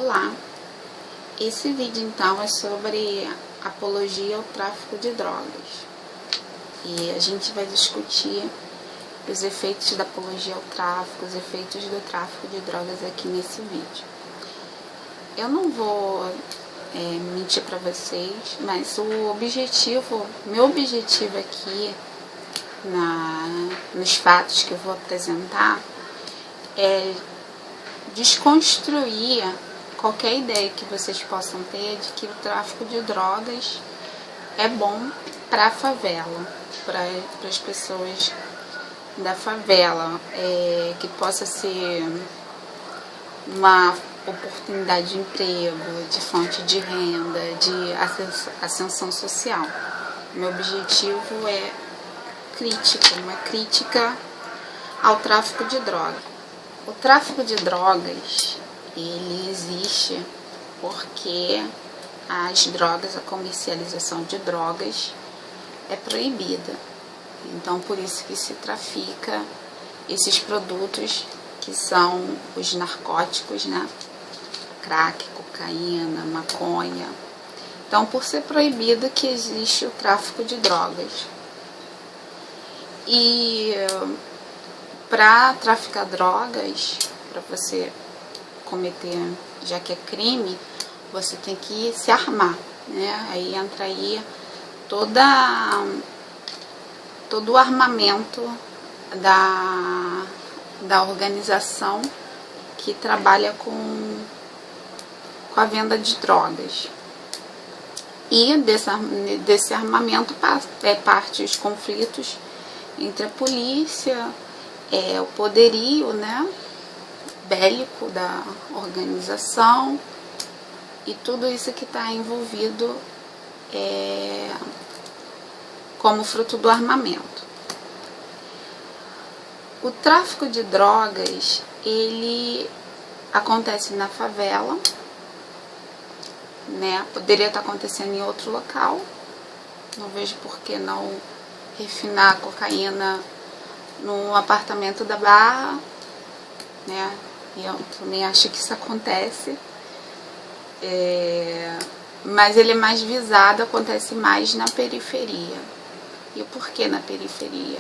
Olá, esse vídeo então é sobre apologia ao tráfico de drogas e a gente vai discutir os efeitos da apologia ao tráfico, os efeitos do tráfico de drogas aqui nesse vídeo. Eu não vou mentir para vocês, mas meu objetivo aqui nos fatos que eu vou apresentar é desconstruir qualquer ideia que vocês possam ter de que o tráfico de drogas é bom para a favela, para as pessoas da favela, que possa ser uma oportunidade de emprego, de fonte de renda, de ascensão social. Meu objetivo é uma crítica ao tráfico de drogas. O tráfico de drogas, ele existe porque as drogas, a comercialização de drogas é proibida. Então, por isso que se trafica esses produtos que são os narcóticos, né? Crack, cocaína, maconha. Então, por ser proibido que existe o tráfico de drogas. E para traficar drogas, para você cometer, já que é crime, você tem que se armar, né? Aí entra aí todo o armamento da organização que trabalha com a venda de drogas. E desse armamento parte os conflitos entre a polícia, o poderio, né, bélico da organização e tudo isso que está envolvido como fruto do armamento. O tráfico de drogas, ele acontece na favela, né? Poderia estar acontecendo em outro local. Não vejo por que não refinar a cocaína no apartamento da Barra, né? E eu também acho que isso acontece. Mas ele é mais visado, acontece mais na periferia. E por que na periferia?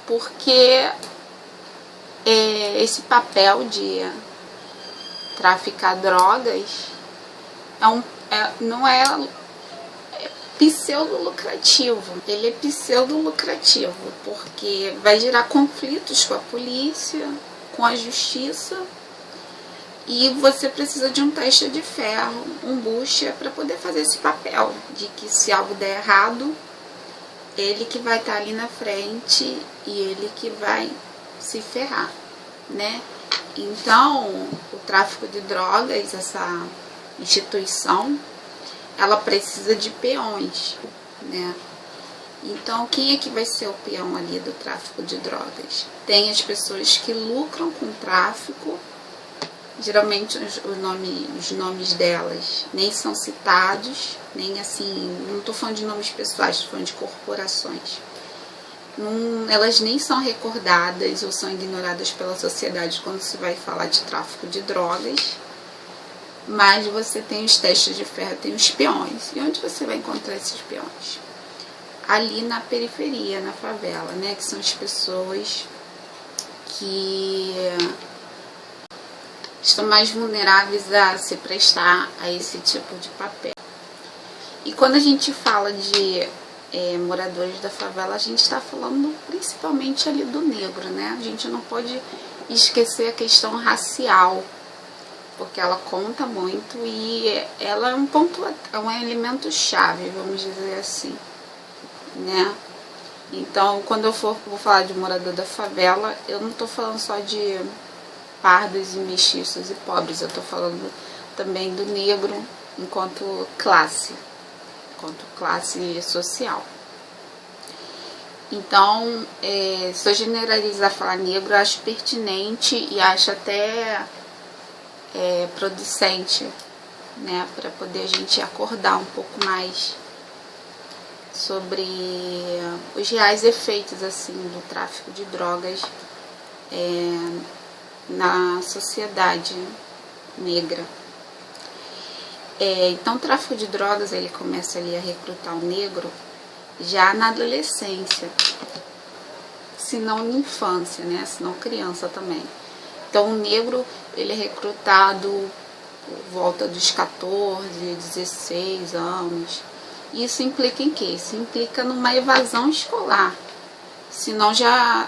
Porque esse papel de traficar drogas não é pseudo-lucrativo. Ele é pseudo-lucrativo porque vai gerar conflitos com a polícia, com a justiça, e você precisa de um teste de ferro, um bucha, para poder fazer esse papel de que se algo der errado, ele que vai estar ali na frente e ele que vai se ferrar, né? Então, o tráfico de drogas, essa instituição, ela precisa de peões, né? Então, quem é que vai ser o peão ali do tráfico de drogas? Tem as pessoas que lucram com o tráfico, geralmente os nomes delas nem são citados, nem assim, não estou falando de nomes pessoais, estou falando de corporações. Elas nem são recordadas ou são ignoradas pela sociedade quando se vai falar de tráfico de drogas. Mas você tem os testes de ferro, tem os peões. E onde você vai encontrar esses peões? Ali na periferia, na favela, né? Que são as pessoas que estão mais vulneráveis a se prestar a esse tipo de papel. E quando a gente fala de moradores da favela, a gente está falando principalmente ali do negro, né? A gente não pode esquecer a questão racial, porque ela conta muito e ela é um elemento chave, vamos dizer assim, né? Então, quando eu vou falar de morador da favela, eu não estou falando só de pardos e mestiços e pobres, eu estou falando também do negro enquanto classe social. Então, se eu generalizar falar negro, eu acho pertinente e acho até producente, né, para poder a gente acordar um pouco mais sobre os reais efeitos assim do tráfico de drogas na sociedade negra. Então o tráfico de drogas ele começa ali a recrutar o negro já na adolescência, se não na infância, né? Se não criança também. Então o negro ele é recrutado por volta dos 14, 16 anos. Isso implica em quê? Isso implica numa evasão escolar. Senão já...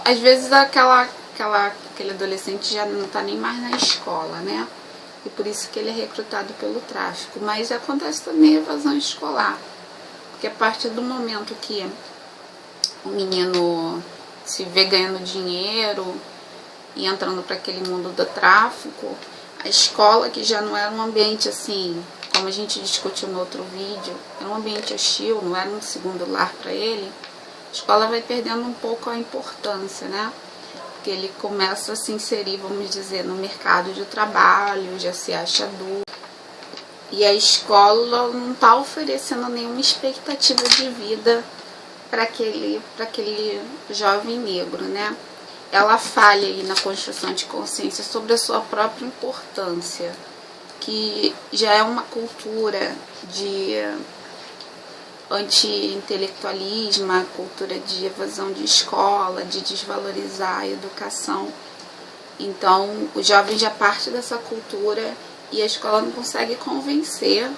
Às vezes aquele adolescente já não está nem mais na escola, né? E por isso que ele é recrutado pelo tráfico. Mas acontece também a evasão escolar. Porque a partir do momento que o menino se vê ganhando dinheiro e entrando para aquele mundo do tráfico, a escola, que já não era um ambiente assim, como a gente discutiu no outro vídeo, era um ambiente hostil, não era um segundo lar para ele, a escola vai perdendo um pouco a importância, né? Porque ele começa a se inserir, vamos dizer, no mercado de trabalho, já se acha adulto. E a escola não está oferecendo nenhuma expectativa de vida para aquele jovem negro, né? Ela falha aí na construção de consciência sobre a sua própria importância, que já é uma cultura de anti-intelectualismo, a cultura de evasão de escola, de desvalorizar a educação. Então, o jovem já parte dessa cultura e a escola não consegue convencer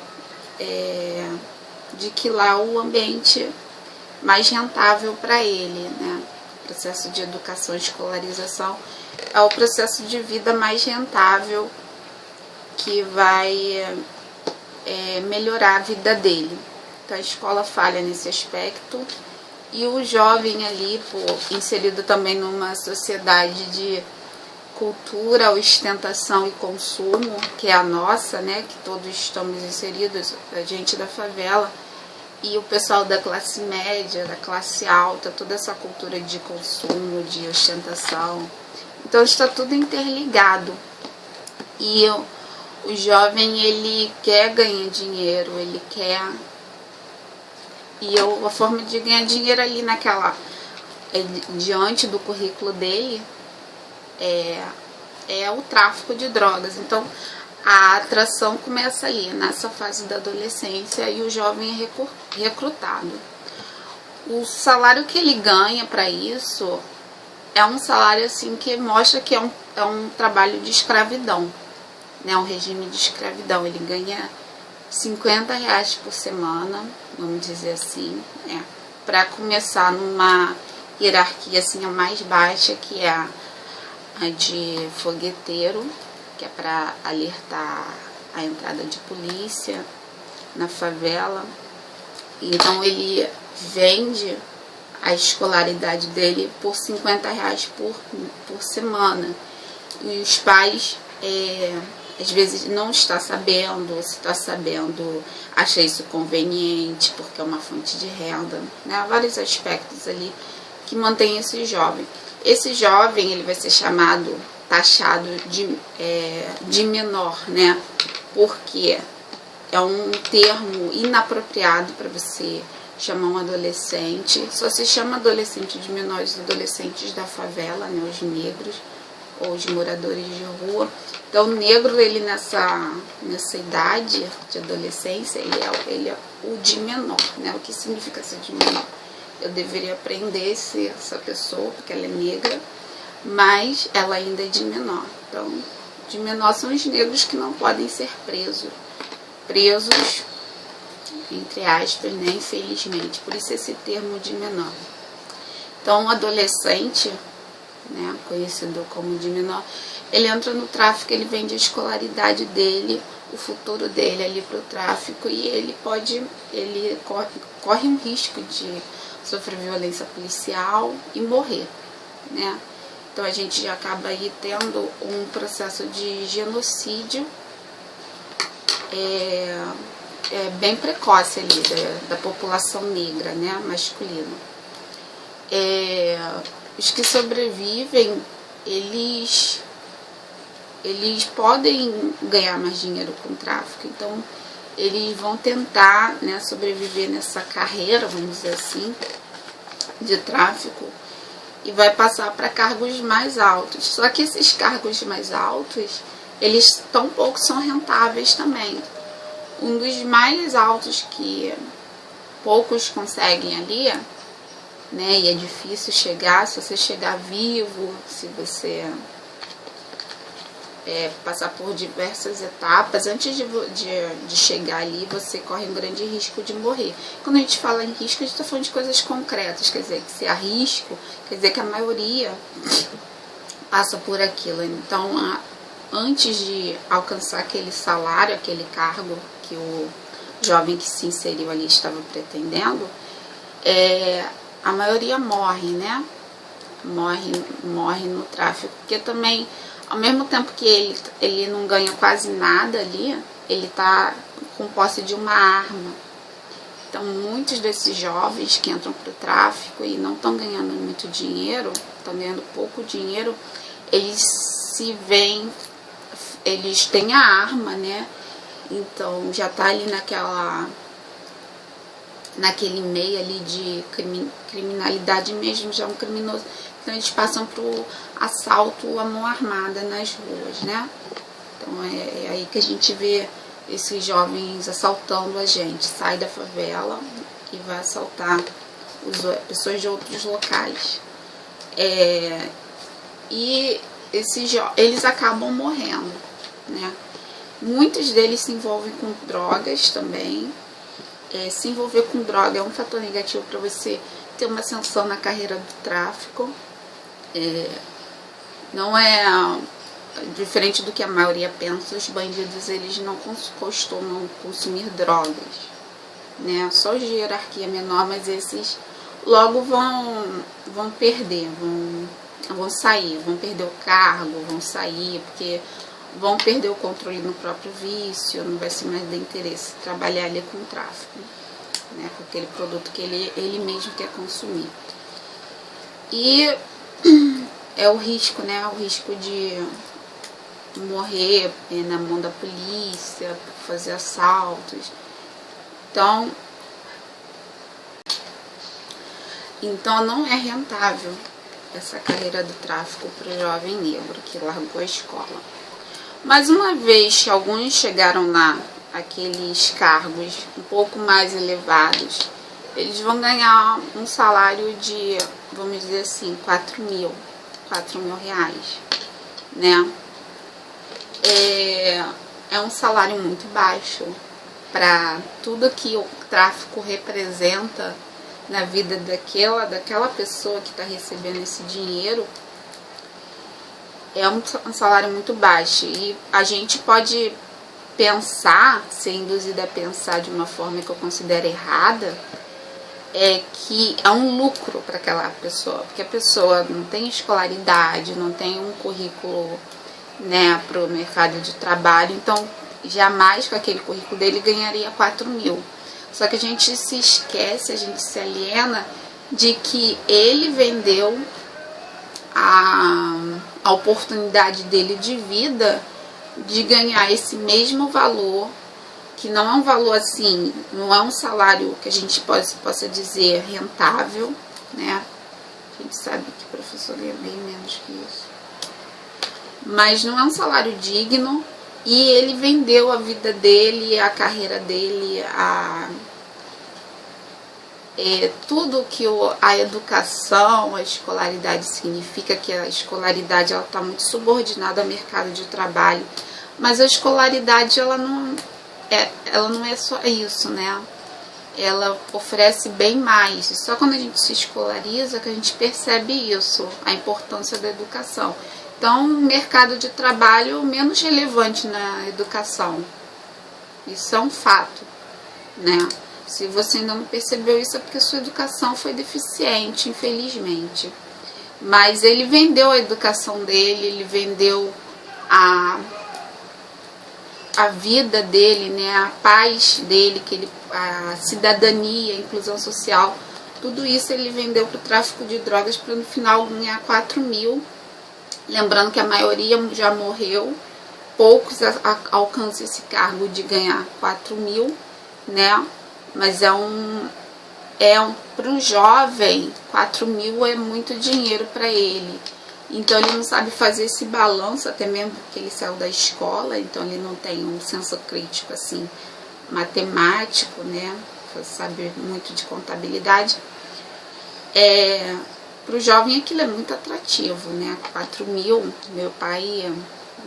de que lá o ambiente mais rentável para ele, né? O processo de educação e escolarização é o processo de vida mais rentável que vai melhorar a vida dele. Então a escola falha nesse aspecto e o jovem ali, inserido também numa sociedade de cultura, ostentação e consumo, que é a nossa, né, que todos estamos inseridos, a gente da favela e o pessoal da classe média, da classe alta, toda essa cultura de consumo, de ostentação. Então está tudo interligado. E o jovem, ele quer ganhar dinheiro, ele quer... E a forma de ganhar dinheiro ali diante do currículo dele é o tráfico de drogas. Então a atração começa ali, nessa fase da adolescência, e o jovem é recrutado. O salário que ele ganha para isso é um salário assim que mostra que é um trabalho de escravidão, né? Um regime de escravidão. Ele ganha R$50 por semana, vamos dizer assim, para começar numa hierarquia assim, a mais baixa, que é a de fogueteiro, que é para alertar a entrada de polícia na favela. Então ele vende a escolaridade dele por R$50 por semana. E os pais às vezes não está sabendo, se está sabendo, acha isso conveniente, porque é uma fonte de renda, né? Há vários aspectos ali que mantém esse jovem. Esse jovem, ele vai ser taxado de menor, né? Porque é um termo inapropriado para você chamar um adolescente. Só se chama adolescente de menores adolescentes da favela, né? Os negros ou os moradores de rua. Então, o negro, ele nessa idade de adolescência, ele é o de menor, né? O que significa ser de menor? Eu deveria prender essa pessoa, porque ela é negra, mas ela ainda é de menor. Então, de menor são os negros que não podem ser presos, entre aspas, né? Infelizmente. Por isso esse termo de menor. Então, o adolescente, né, conhecido como de menor, ele entra no tráfico, ele vende a escolaridade dele, o futuro dele ali para o tráfico, e ele corre um risco de sofrer violência policial e morrer, né? Então a gente já acaba aí tendo um processo de genocídio bem precoce ali da população negra, né, masculina. Os que sobrevivem, eles podem ganhar mais dinheiro com o tráfico. Então, eles vão tentar, né, sobreviver nessa carreira, vamos dizer assim, de tráfico, e vai passar para cargos mais altos. Só que esses cargos mais altos, eles tão pouco são rentáveis também. Um dos mais altos que poucos conseguem ali, né, e é difícil chegar, se você chegar vivo, se você passar por diversas etapas, antes de chegar ali, você corre um grande risco de morrer. Quando a gente fala em risco, a gente está falando de coisas concretas, quer dizer, que se há risco, quer dizer que a maioria passa por aquilo. Então, antes de alcançar aquele salário, aquele cargo que o jovem que se inseriu ali estava pretendendo, a maioria morre, né? Morre no tráfico, porque também, ao mesmo tempo que ele não ganha quase nada ali, ele está com posse de uma arma. Então, muitos desses jovens que entram para o tráfico e não estão ganhando muito dinheiro, estão ganhando pouco dinheiro, eles têm a arma, né? Então, já está ali naquele meio ali de criminalidade mesmo, já é um criminoso. Então, eles passam para o assalto à mão armada nas ruas, né? Então, é aí que a gente vê esses jovens assaltando a gente. Sai da favela e vai assaltar pessoas de outros locais. E eles acabam morrendo, né? Muitos deles se envolvem com drogas também. Se envolver com droga é um fator negativo para você ter uma ascensão na carreira do tráfico. Não é diferente do que a maioria pensa, os bandidos eles não costumam consumir drogas, né? Só os de hierarquia menor, mas esses logo vão perder, vão sair, vão perder o cargo, vão sair, porque vão perder o controle no próprio vício, não vai ser mais de interesse trabalhar ali com o tráfico, né? Com aquele produto que ele mesmo quer consumir. E é o risco, né? O risco de morrer na mão da polícia, fazer assaltos. Então não é rentável essa carreira do tráfico para o jovem negro que largou a escola. Mas uma vez que alguns chegaram lá, aqueles cargos um pouco mais elevados, eles vão ganhar um salário de, vamos dizer assim, 4 mil reais, né? É um salário muito baixo para tudo que o tráfico representa na vida daquela pessoa que está recebendo esse dinheiro. É um salário muito baixo e a gente pode pensar, ser induzida a pensar de uma forma que eu considero errada, que é um lucro para aquela pessoa, porque a pessoa não tem escolaridade, não tem um currículo, né, para o mercado de trabalho, então jamais com aquele currículo dele ganharia 4 mil. Só que a gente se esquece, a gente se aliena de que ele vendeu a oportunidade dele de vida de ganhar esse mesmo valor, que não é um valor assim, não é um salário que a gente possa dizer rentável, né? A gente sabe que professor ganha bem menos que isso. Mas não é um salário digno e ele vendeu a vida dele, a carreira dele, tudo que a educação, a escolaridade significa, que a escolaridade está muito subordinada ao mercado de trabalho, mas a escolaridade ela não é só isso, né? Ela oferece bem mais. E só quando a gente se escolariza que a gente percebe isso, a importância da educação. Então, o mercado de trabalho menos relevante na educação. Isso é um fato, né? Se você ainda não percebeu isso, é porque sua educação foi deficiente, infelizmente. Mas ele vendeu a educação dele, ele vendeu a vida dele, né? A paz dele, a cidadania, a inclusão social. Tudo isso ele vendeu para o tráfico de drogas para no final ganhar 4 mil. Lembrando que a maioria já morreu, poucos alcançam esse cargo de ganhar 4 mil, né? Mas para um jovem, 4 mil é muito dinheiro para ele. Então ele não sabe fazer esse balanço, até mesmo porque ele saiu da escola, então ele não tem um senso crítico assim, matemático, né? Sabe muito de contabilidade. Para o jovem aquilo é muito atrativo, né? 4 mil, meu pai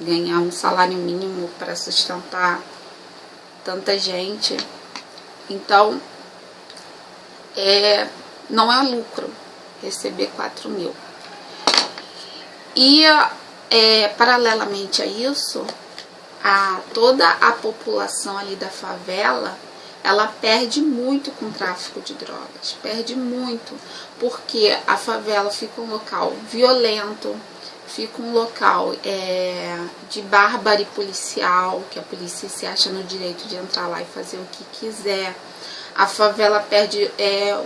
ganhar um salário mínimo para sustentar tanta gente. Então, não é lucro receber 4 mil. E, paralelamente a isso, toda a população ali da favela, ela perde muito com o tráfico de drogas, perde muito, porque a favela fica um local violento, fica um local de bárbaro policial, que a polícia se acha no direito de entrar lá e fazer o que quiser. A favela perde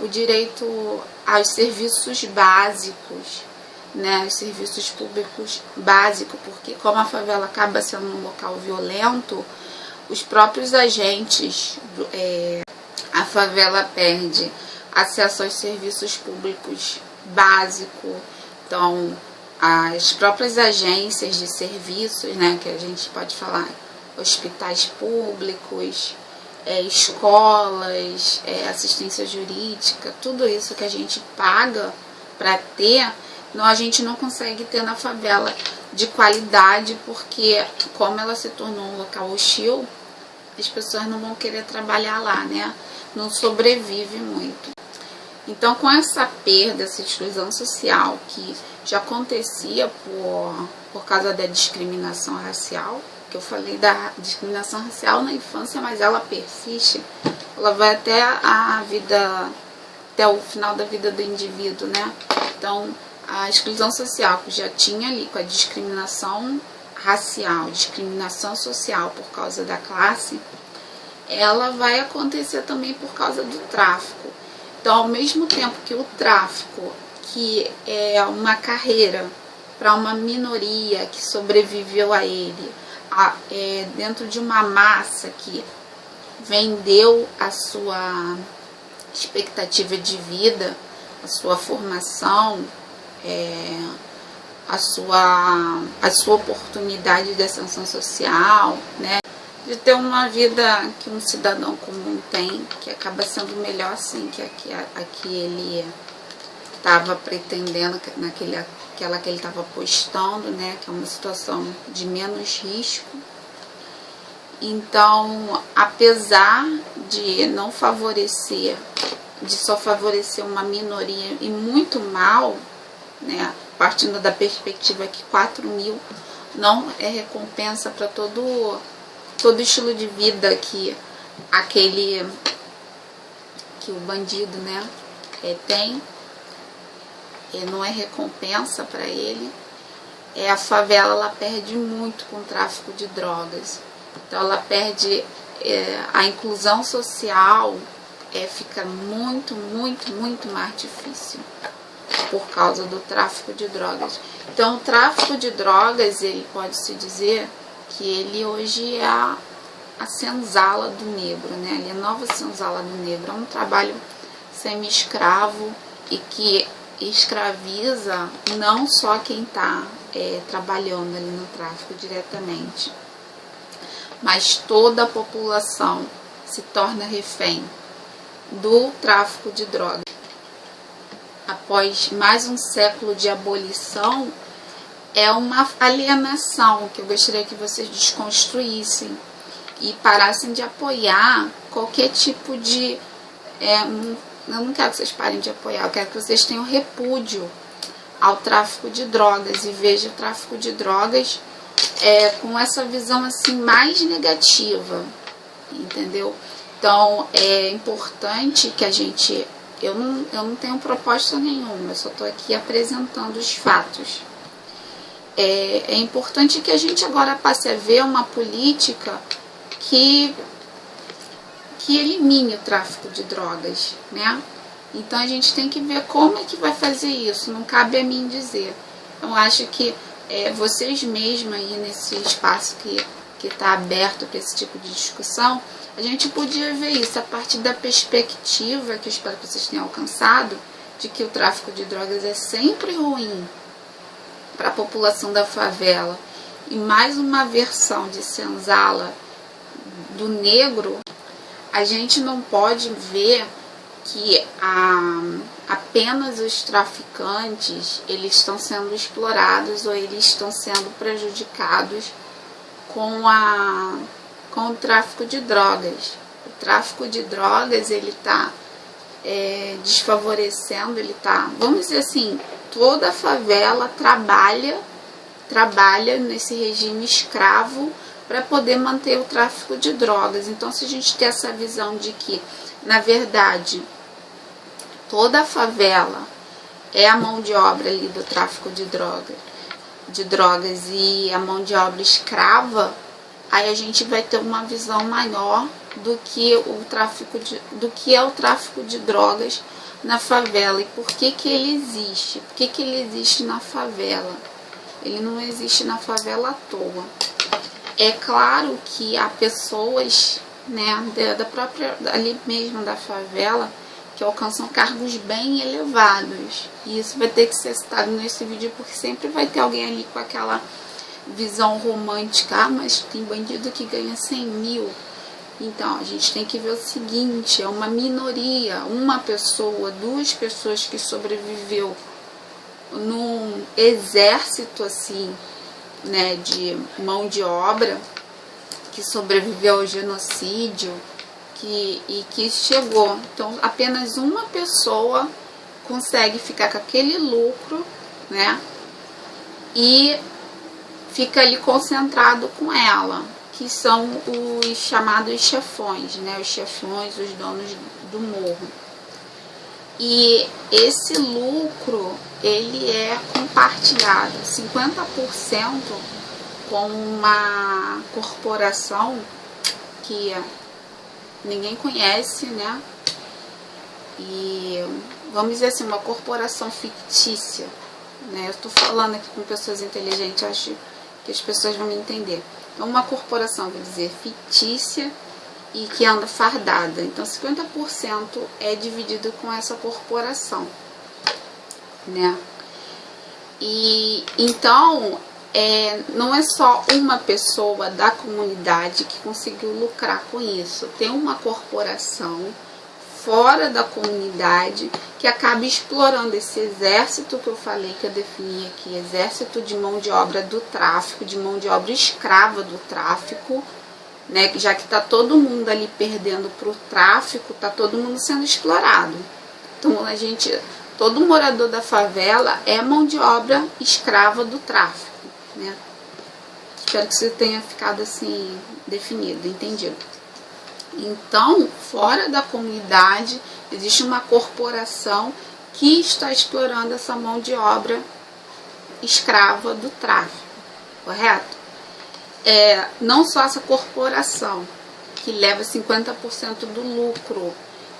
o direito aos serviços básicos, né, os serviços públicos básicos, porque como a favela acaba sendo um local violento, os próprios agentes, a favela perde acesso aos serviços públicos básicos, então as próprias agências de serviços, né, que a gente pode falar, hospitais públicos, escolas, assistência jurídica, tudo isso que a gente paga para ter, a gente não consegue ter na favela de qualidade, porque como ela se tornou um local hostil, as pessoas não vão querer trabalhar lá, né? Não sobrevive muito. Então, com essa perda, essa exclusão social que já acontecia por causa da discriminação racial, que eu falei da discriminação racial na infância, mas ela persiste, ela vai até até o final da vida do indivíduo, né? Então, a exclusão social que já tinha ali com a discriminação racial, discriminação social por causa da classe, ela vai acontecer também por causa do tráfico. Então, ao mesmo tempo que o tráfico, que é uma carreira para uma minoria que sobreviveu a ele, dentro de uma massa que vendeu a sua expectativa de vida, a sua formação, a sua oportunidade de ascensão social, né? De ter uma vida que um cidadão comum tem, que acaba sendo melhor assim que a que ele estava pretendendo, aquela que ele estava postando, né? Que é uma situação de menos risco. Então, apesar de não favorecer, de só favorecer uma minoria e muito mal, né, partindo da perspectiva que 4 mil não é recompensa para todo estilo de vida que o bandido, né, tem, não é recompensa para ele. A favela ela perde muito com o tráfico de drogas. Então ela perde a inclusão social, fica muito, muito, muito mais difícil por causa do tráfico de drogas. Então o tráfico de drogas, ele pode-se dizer que ele hoje é a senzala do negro, né? Ele é a nova senzala do negro. É um trabalho semi-escravo e que escraviza não só quem está trabalhando ali no tráfico diretamente, mas toda a população se torna refém do tráfico de drogas. Após mais um século de abolição, é uma alienação que eu gostaria que vocês desconstruíssem e parassem de apoiar qualquer tipo de... eu não quero que vocês parem de apoiar, eu quero que vocês tenham repúdio ao tráfico de drogas e vejam o tráfico de drogas com essa visão assim mais negativa, entendeu? Então é importante que a gente... Eu não tenho proposta nenhuma, eu só estou aqui apresentando os fatos. É importante que a gente agora passe a ver uma política que elimine o tráfico de drogas, né? Então a gente tem que ver como é que vai fazer isso, não cabe a mim dizer. Eu acho que vocês mesmos aí nesse espaço que está aberto para esse tipo de discussão, a gente podia ver isso a partir da perspectiva, que eu espero que vocês tenham alcançado, de que o tráfico de drogas é sempre ruim. para a população da favela e mais uma versão de senzala do negro, a gente não pode ver que apenas os traficantes eles estão sendo explorados ou eles estão sendo prejudicados com o tráfico de drogas. O tráfico de drogas ele está desfavorecendo, ele está, vamos dizer assim, toda a favela trabalha nesse regime escravo para poder manter o tráfico de drogas. Então, se a gente tem essa visão de que, na verdade, toda a favela é a mão de obra ali do tráfico de drogas e a mão de obra escrava, aí a gente vai ter uma visão maior do que é o tráfico de drogas na favela e por que ele existe. Por que ele existe na favela? Ele não existe na favela à toa. É claro que há pessoas, né, da própria ali mesmo da favela que alcançam cargos bem elevados. E isso vai ter que ser citado nesse vídeo porque sempre vai ter alguém ali com aquela visão romântica. Ah, mas tem bandido que ganha 100 mil. Então, a gente tem que ver o seguinte, é uma minoria, uma pessoa, duas pessoas que sobreviveu num exército assim, né, de mão de obra, que sobreviveu ao genocídio e que chegou. Então, apenas uma pessoa consegue ficar com aquele lucro, né, e fica ali concentrado com ela, que são os chamados chefões, né, os chefões, os donos do morro. E esse lucro, ele é compartilhado 50% com uma corporação que ninguém conhece, né? E vamos dizer assim, uma corporação fictícia, né? Eu estou falando aqui com pessoas inteligentes, acho que as pessoas vão me entender. Então, uma corporação, vou dizer, fictícia e que anda fardada. Então, 50% é dividido com essa corporação, né? E então, não é só uma pessoa da comunidade que conseguiu lucrar com isso. Tem uma corporação fora da comunidade que acaba explorando esse exército que eu falei, que eu defini aqui, exército de mão de obra do tráfico, de mão de obra escrava do tráfico, né? Já que está todo mundo ali perdendo para o tráfico, está todo mundo sendo explorado. Então, todo morador da favela é mão de obra escrava do tráfico, né? Espero que isso tenha ficado assim definido, entendido. Então, fora da comunidade, existe uma corporação que está explorando essa mão de obra escrava do tráfico, correto? Não só essa corporação, que leva 50% do lucro,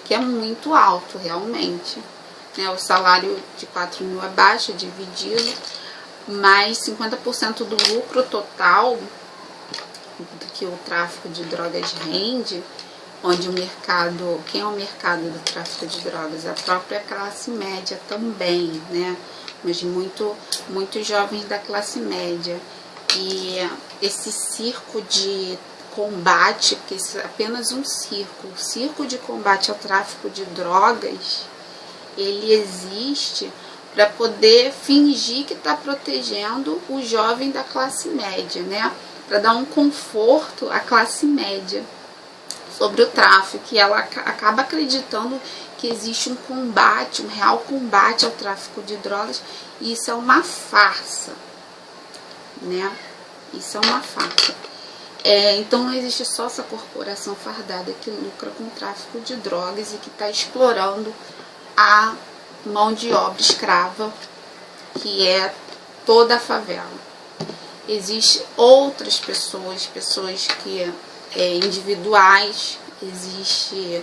que é muito alto, realmente, né? O salário de 4 mil abaixo, dividido, mais 50% do lucro total do que o tráfico de drogas rende, onde o mercado, quem é o mercado do tráfico de drogas? A própria classe média também, né? Mas muitos jovens da classe média. E esse circo de combate, porque isso é apenas um circo, o circo de combate ao tráfico de drogas, ele existe para poder fingir que está protegendo o jovem da classe média, né? Para dar um conforto à classe média sobre o tráfico, e ela acaba acreditando que existe um combate, um real combate ao tráfico de drogas, e isso é uma farsa, né? Isso é uma farsa. Então não existe só essa corporação fardada que lucra com o tráfico de drogas e que está explorando a mão de obra escrava, que é toda a favela. Existem outras pessoas que individuais, existe,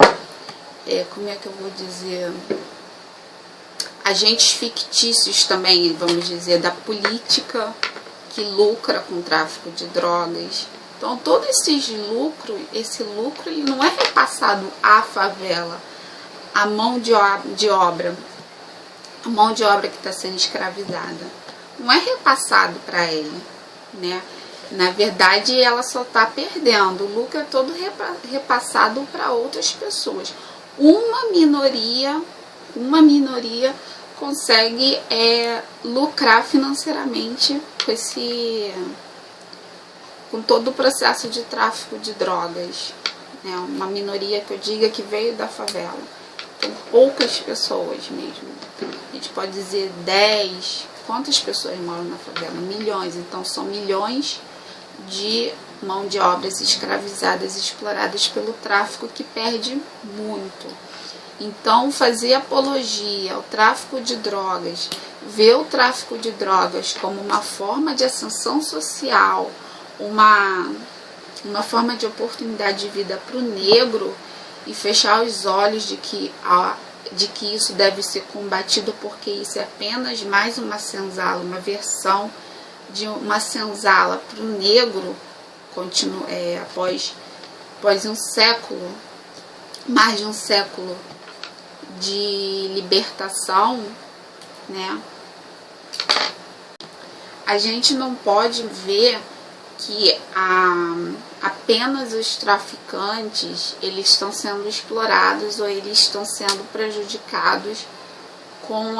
como é que eu vou dizer, agentes fictícios também, vamos dizer, da política, que lucra com o tráfico de drogas. Então, todo esse lucro ele não é repassado à favela, a mão de obra que está sendo escravizada. não é repassado para ele, né? Na verdade, ela só está perdendo. O lucro é todo repassado para outras pessoas. Uma minoria consegue lucrar financeiramente com todo o processo de tráfico de drogas, né? Uma minoria que eu diga que veio da favela. Então, poucas pessoas mesmo. A gente pode dizer 10. Quantas pessoas moram na favela? Milhões. Então, são milhões de mão de obras escravizadas, exploradas pelo tráfico, que perde muito. Então, fazer apologia ao tráfico de drogas, ver o tráfico de drogas como uma forma de ascensão social, uma forma de oportunidade de vida para o negro, e fechar os olhos de que isso deve ser combatido, porque isso é apenas mais uma senzala, uma versão de uma senzala para o negro, após um século, mais de um século de libertação, né? A gente não pode ver que apenas os traficantes eles estão sendo explorados ou eles estão sendo prejudicados com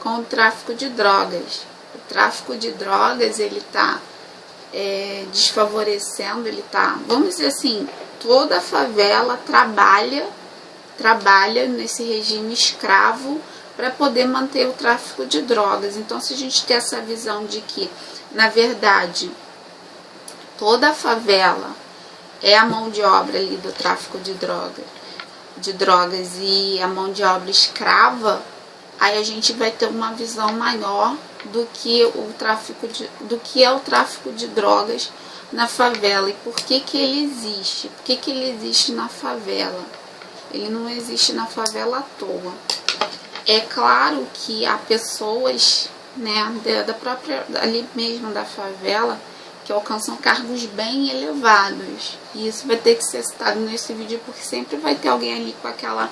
o tráfico de drogas. O tráfico de drogas, ele está desfavorecendo, vamos dizer assim, toda a favela trabalha nesse regime escravo para poder manter o tráfico de drogas. Então, se a gente tem essa visão de que, na verdade, toda a favela é a mão de obra ali do tráfico de drogas e a mão de obra escrava, aí a gente vai ter uma visão maior do que é o tráfico de drogas na favela e por que ele existe. Por que ele existe na favela? Ele não existe na favela à toa. É claro que há pessoas, né, ali mesmo da favela, que alcançam cargos bem elevados. E isso vai ter que ser citado nesse vídeo, porque sempre vai ter alguém ali com aquela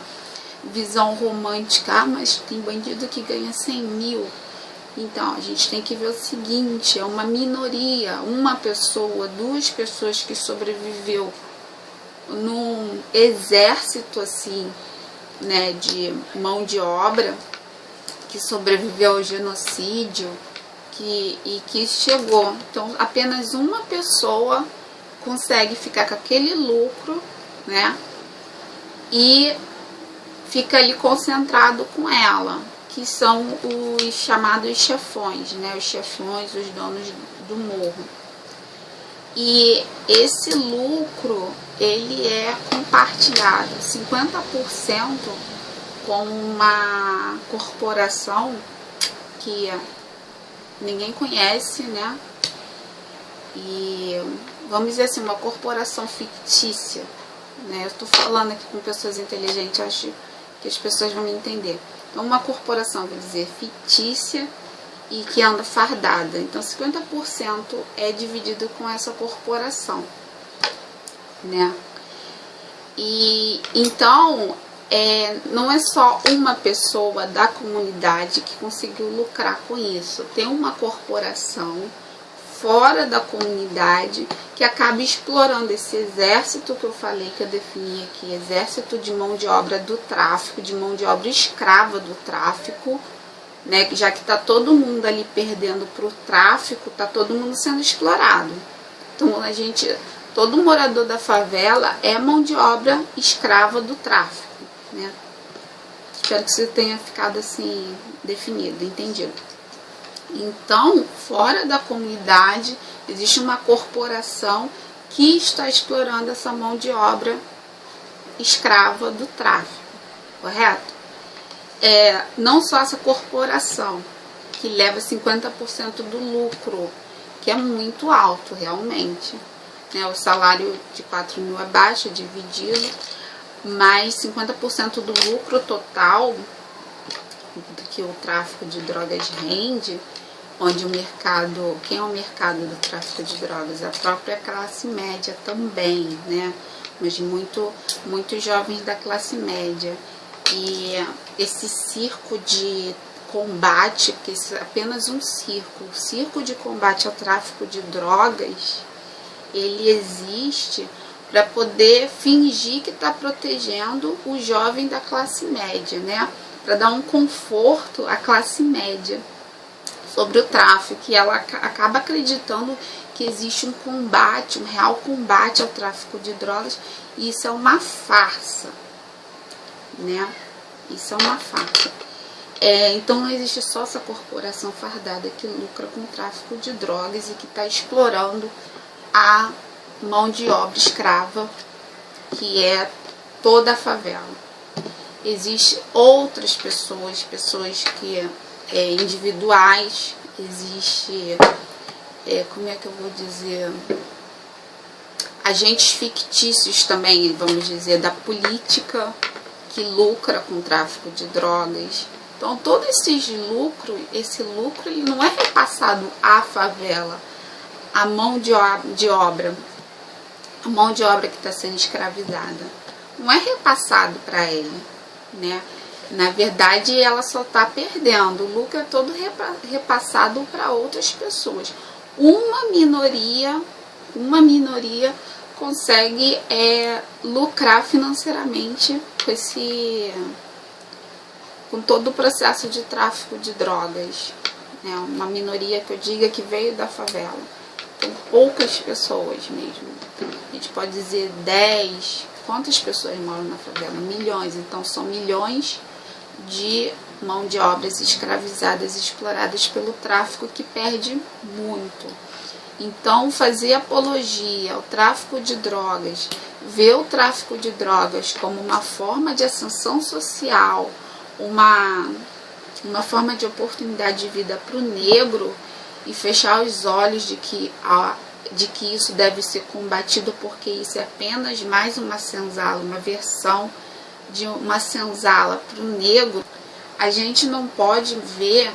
visão romântica. Mas tem bandido que ganha 100 mil. Então, a gente tem que ver o seguinte, é uma minoria, uma pessoa, 2 pessoas que sobreviveu num exército assim, né, de mão de obra, que sobreviveu ao genocídio, e que chegou. Então, apenas uma pessoa consegue ficar com aquele lucro, né, e fica ali concentrado com ela, que são os chamados chefões, né, os chefões, os donos do morro. E esse lucro, ele é compartilhado 50% com uma corporação que ninguém conhece, né? E vamos dizer assim, uma corporação fictícia, né? Eu estou falando aqui com pessoas inteligentes, acho que as pessoas vão me entender. Então, uma corporação, vou dizer, fictícia e que anda fardada. Então, 50% é dividido com essa corporação, né? E então, não é só uma pessoa da comunidade que conseguiu lucrar com isso. Tem uma corporação fora da comunidade que acaba explorando esse exército que eu falei, que eu defini aqui, exército de mão de obra do tráfico, de mão de obra escrava do tráfico, né? Já que está todo mundo ali perdendo para o tráfico, está todo mundo sendo explorado. Então, todo morador da favela é mão de obra escrava do tráfico, né? Espero que isso tenha ficado assim definido, entendido. Então, fora da comunidade, existe uma corporação que está explorando essa mão de obra escrava do tráfico, correto? Não só essa corporação, que leva 50% do lucro, que é muito alto realmente, né? O salário de 4 mil é baixo, dividido, mas 50% do lucro total do que o tráfico de drogas rende, onde quem é o mercado do tráfico de drogas? A própria classe média também, né? Mas muitos jovens da classe média. E esse circo de combate, porque isso é apenas um circo. O circo de combate ao tráfico de drogas, ele existe para poder fingir que está protegendo o jovem da classe média, né? Para dar um conforto à classe média sobre o tráfico, e ela acaba acreditando que existe um combate, um real combate ao tráfico de drogas, e isso é uma farsa, né? Isso é uma farsa. Então não existe só essa corporação fardada que lucra com o tráfico de drogas e que está explorando a mão de obra escrava, que é toda a favela. Existem outras pessoas que individuais, existe, como é que eu vou dizer, agentes fictícios também, vamos dizer, da política, que lucra com o tráfico de drogas. Então todo esse lucro ele não é repassado à favela, a mão de obra, a mão de obra que está sendo escravizada, não é repassado para ele, né? Na verdade, ela só está perdendo. O lucro é todo repassado para outras pessoas. Uma minoria consegue lucrar financeiramente com todo o processo de tráfico de drogas, né? Uma minoria que eu diga que veio da favela. Então, poucas pessoas mesmo. A gente pode dizer 10. Quantas pessoas moram na favela? Milhões. Então, são milhões de mão de obras escravizadas, exploradas pelo tráfico, que perde muito. Então, fazer apologia ao tráfico de drogas, ver o tráfico de drogas como uma forma de ascensão social, uma forma de oportunidade de vida para o negro, e fechar os olhos de que isso deve ser combatido, porque isso é apenas mais uma senzala, uma versão de uma senzala para o negro, a gente não pode ver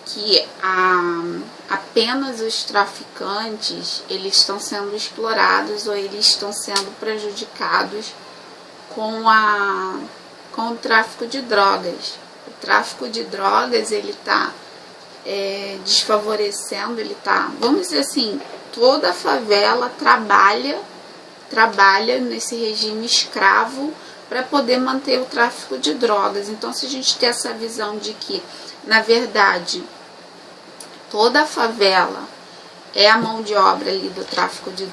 que apenas os traficantes eles estão sendo explorados ou eles estão sendo prejudicados com o tráfico de drogas. O tráfico de drogas ele está desfavorecendo, ele está, vamos dizer assim, toda a favela trabalha nesse regime escravo para poder manter o tráfico de drogas. Então, se a gente tem essa visão de que, na verdade, toda a favela é a mão de obra ali do tráfico de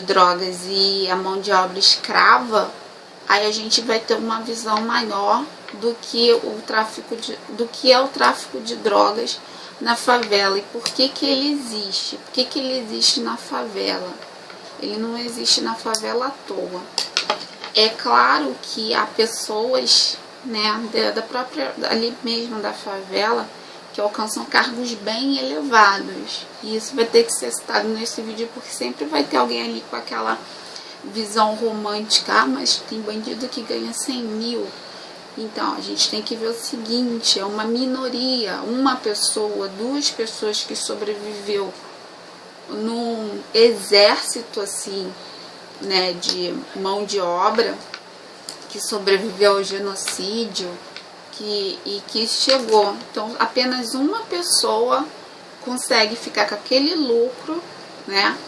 drogas e a mão de obra escrava, aí a gente vai ter uma visão maior do que é o tráfico de drogas na favela e por que ele existe. Por que ele existe na favela? Ele não existe na favela à toa. É claro que há pessoas, né, da própria, ali mesmo da favela, que alcançam cargos bem elevados. E isso vai ter que ser citado nesse vídeo, porque sempre vai ter alguém ali com aquela visão romântica. Mas tem bandido que ganha 100 mil. Então, a gente tem que ver o seguinte, é uma minoria, uma pessoa, 2 pessoas que sobreviveu num exército assim, né, de mão de obra, que sobreviveu ao genocídio, e que chegou. Então, apenas uma pessoa consegue ficar com aquele lucro, né,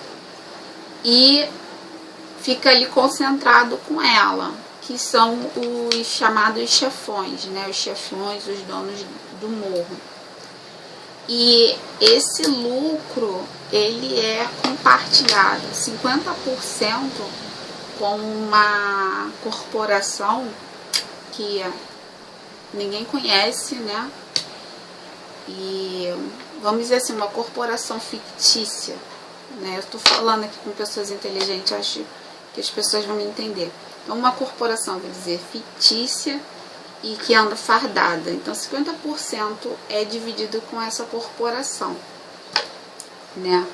e fica ali concentrado com ela, que são os chamados chefões, né, os chefões, os donos do morro. E esse lucro, ele é compartilhado 50% com uma corporação que ninguém conhece, né? E vamos dizer assim, uma corporação fictícia, né? Eu estou falando aqui com pessoas inteligentes, acho que as pessoas vão me entender. Então, uma corporação, vou dizer, fictícia e que anda fardada. Então, 50% é dividido com essa corporação, né?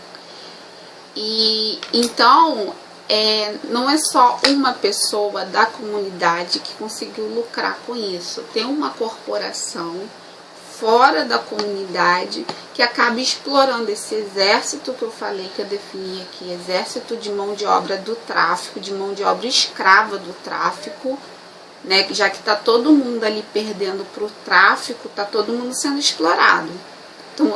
E então, não é só uma pessoa da comunidade que conseguiu lucrar com isso. Tem uma corporação fora da comunidade que acaba explorando esse exército que eu falei, que eu defini aqui, exército de mão de obra do tráfico, de mão de obra escrava do tráfico, né? Já que está todo mundo ali perdendo para o tráfico, está todo mundo sendo explorado. Então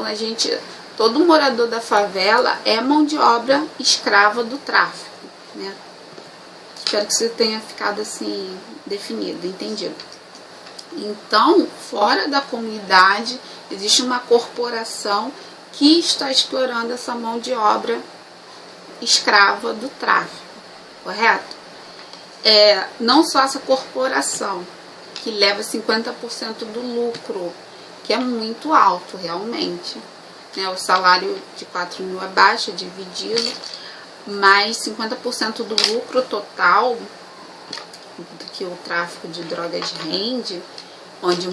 todo morador da favela é mão de obra escrava do tráfico, né? Espero que você tenha ficado assim definido, entendido. Então, fora da comunidade, existe uma corporação que está explorando essa mão de obra escrava do tráfico, correto? Não só essa corporação, que leva 50% do lucro, que é muito alto realmente, né? O salário de 4 mil abaixo é dividido, mas 50% do lucro total do que o tráfico de drogas rende, onde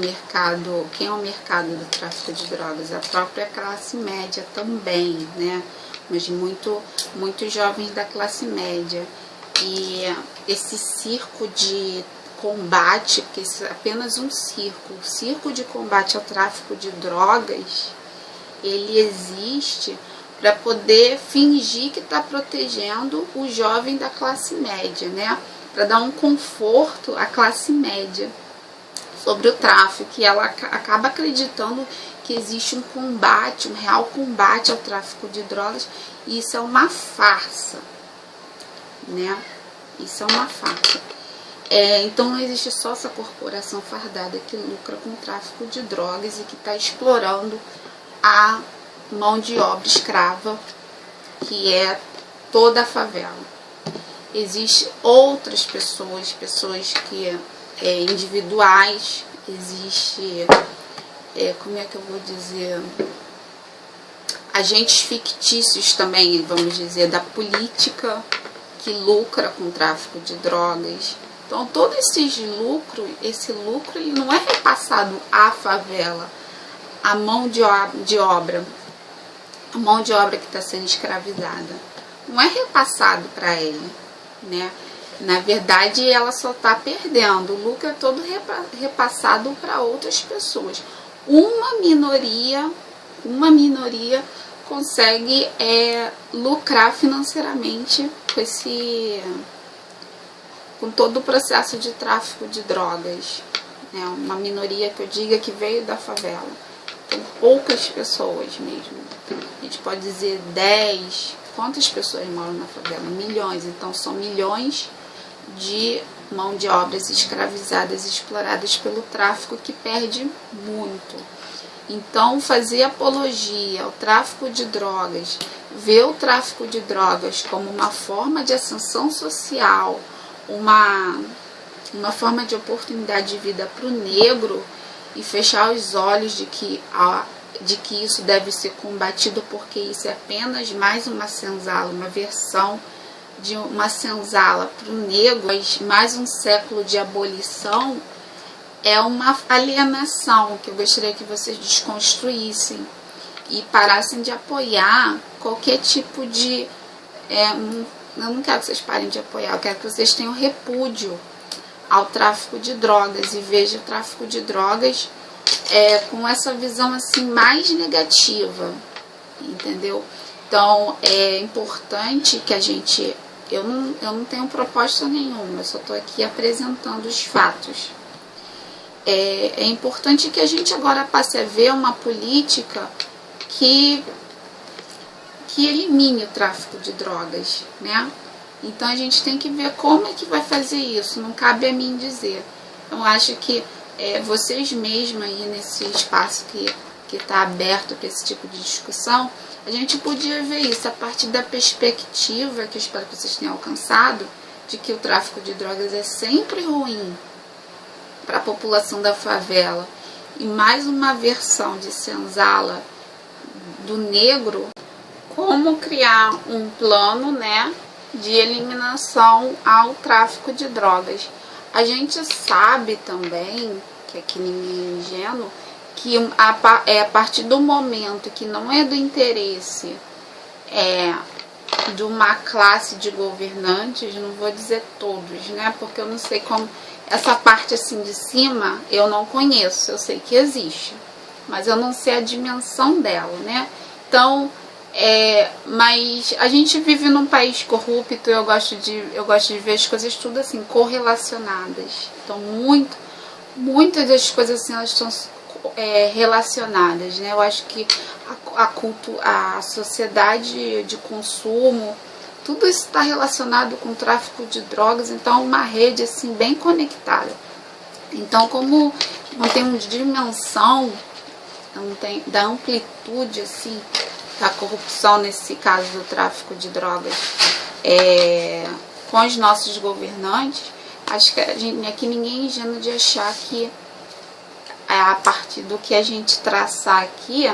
quem é o mercado do tráfico de drogas? A própria classe média também, né? Mas muitos jovens da classe média. E esse circo de combate, porque isso é apenas um circo, o circo de combate ao tráfico de drogas, ele existe para poder fingir que está protegendo o jovem da classe média, né? Para dar um conforto à classe média sobre o tráfico, e ela acaba acreditando que existe um combate, um real combate ao tráfico de drogas, e isso é uma farsa, né? Isso é uma farsa. Então não existe só essa corporação fardada que lucra com o tráfico de drogas e que está explorando a mão de obra escrava, que é toda a favela. Existem outras pessoas que individuais, existe, como é que eu vou dizer, agentes fictícios também, vamos dizer, da política, que lucra com o tráfico de drogas. Então todo esse lucro ele não é repassado à favela, a mão de obra, a mão de obra que está sendo escravizada, não é repassado para ele, né? Na verdade, ela só está perdendo. O lucro é todo repassado para outras pessoas. Uma minoria consegue lucrar financeiramente com todo o processo de tráfico de drogas, né? Uma minoria que eu diga que veio da favela. Então, poucas pessoas mesmo. A gente pode dizer 10. Quantas pessoas moram na favela? Milhões. Então, são milhões de mão de obras escravizadas, exploradas pelo tráfico, que perde muito. Então, fazer apologia ao tráfico de drogas, ver o tráfico de drogas como uma forma de ascensão social, uma forma de oportunidade de vida para o negro, e fechar os olhos de que isso deve ser combatido, porque isso é apenas mais uma senzala, uma versão de uma senzala para o negro, mais um século de abolição, é uma alienação que eu gostaria que vocês desconstruíssem e parassem de apoiar qualquer tipo de... eu não quero que vocês parem de apoiar, eu quero que vocês tenham repúdio ao tráfico de drogas e vejam o tráfico de drogas com essa visão assim mais negativa, entendeu? Então é importante que a gente... Eu não tenho proposta nenhuma, eu só estou aqui apresentando os fatos. É importante que a gente agora passe a ver uma política que elimine o tráfico de drogas, né? Então a gente tem que ver como é que vai fazer isso, não cabe a mim dizer. Eu acho que vocês mesmos aí nesse espaço que está aberto para esse tipo de discussão, a gente podia ver isso a partir da perspectiva, que eu espero que vocês tenham alcançado, de que o tráfico de drogas é sempre ruim para a população da favela, e mais uma versão de senzala do negro, como criar um plano, né, de eliminação ao tráfico de drogas. A gente sabe também, que aqui ninguém é ingênuo, que a partir do momento que não é do interesse de uma classe de governantes, não vou dizer todos, né, porque eu não sei como, essa parte assim de cima eu não conheço, eu sei que existe, mas eu não sei a dimensão dela, né. Então, mas a gente vive num país corrupto, eu gosto de ver as coisas tudo assim, correlacionadas. Então, muitas das coisas assim, elas estão relacionadas, né? Eu acho que a sociedade de consumo, tudo isso está relacionado com o tráfico de drogas, então é uma rede assim bem conectada. Então, como não tem uma dimensão, não tem da amplitude assim da corrupção, nesse caso do tráfico de drogas, com os nossos governantes, acho que aqui ninguém é ingênuo de achar que a partir do que a gente traçar aqui,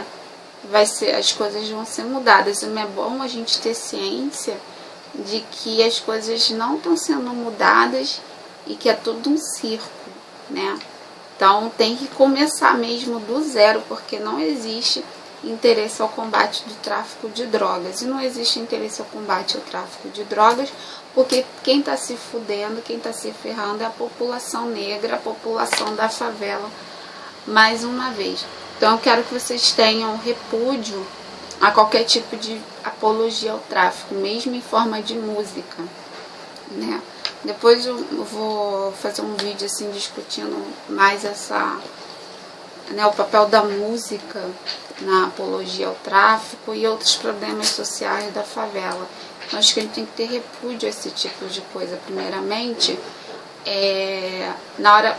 as coisas vão ser mudadas. É bom a gente ter ciência de que as coisas não estão sendo mudadas e que é tudo um circo, né? Então tem que começar mesmo do zero, porque não existe interesse ao combate do tráfico de drogas. E não existe interesse ao combate ao tráfico de drogas porque quem está se fudendo, quem está se ferrando é a população negra, a população da favela, mais uma vez. Então eu quero que vocês tenham repúdio a qualquer tipo de apologia ao tráfico, mesmo em forma de música, né? Depois eu vou fazer um vídeo assim discutindo mais o papel da música na apologia ao tráfico e outros problemas sociais da favela. Eu acho que a gente tem que ter repúdio a esse tipo de coisa, primeiramente,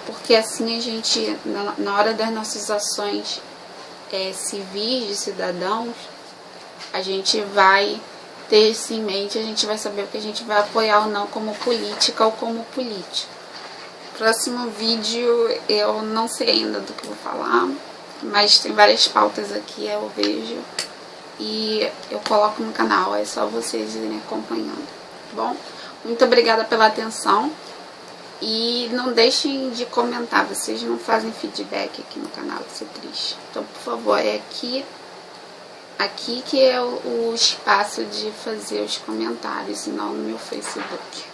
porque assim a gente, na hora das nossas ações civis de cidadãos, a gente vai ter isso em mente, a gente vai saber o que a gente vai apoiar ou não como política ou como político. Próximo vídeo eu não sei ainda do que vou falar, mas tem várias pautas aqui, eu vejo e eu coloco no canal, é só vocês irem acompanhando, tá bom? Muito obrigada pela atenção e não deixem de comentar, vocês não fazem feedback aqui no canal, isso é triste. Então, por favor, é aqui que é o espaço de fazer os comentários, e não no meu Facebook.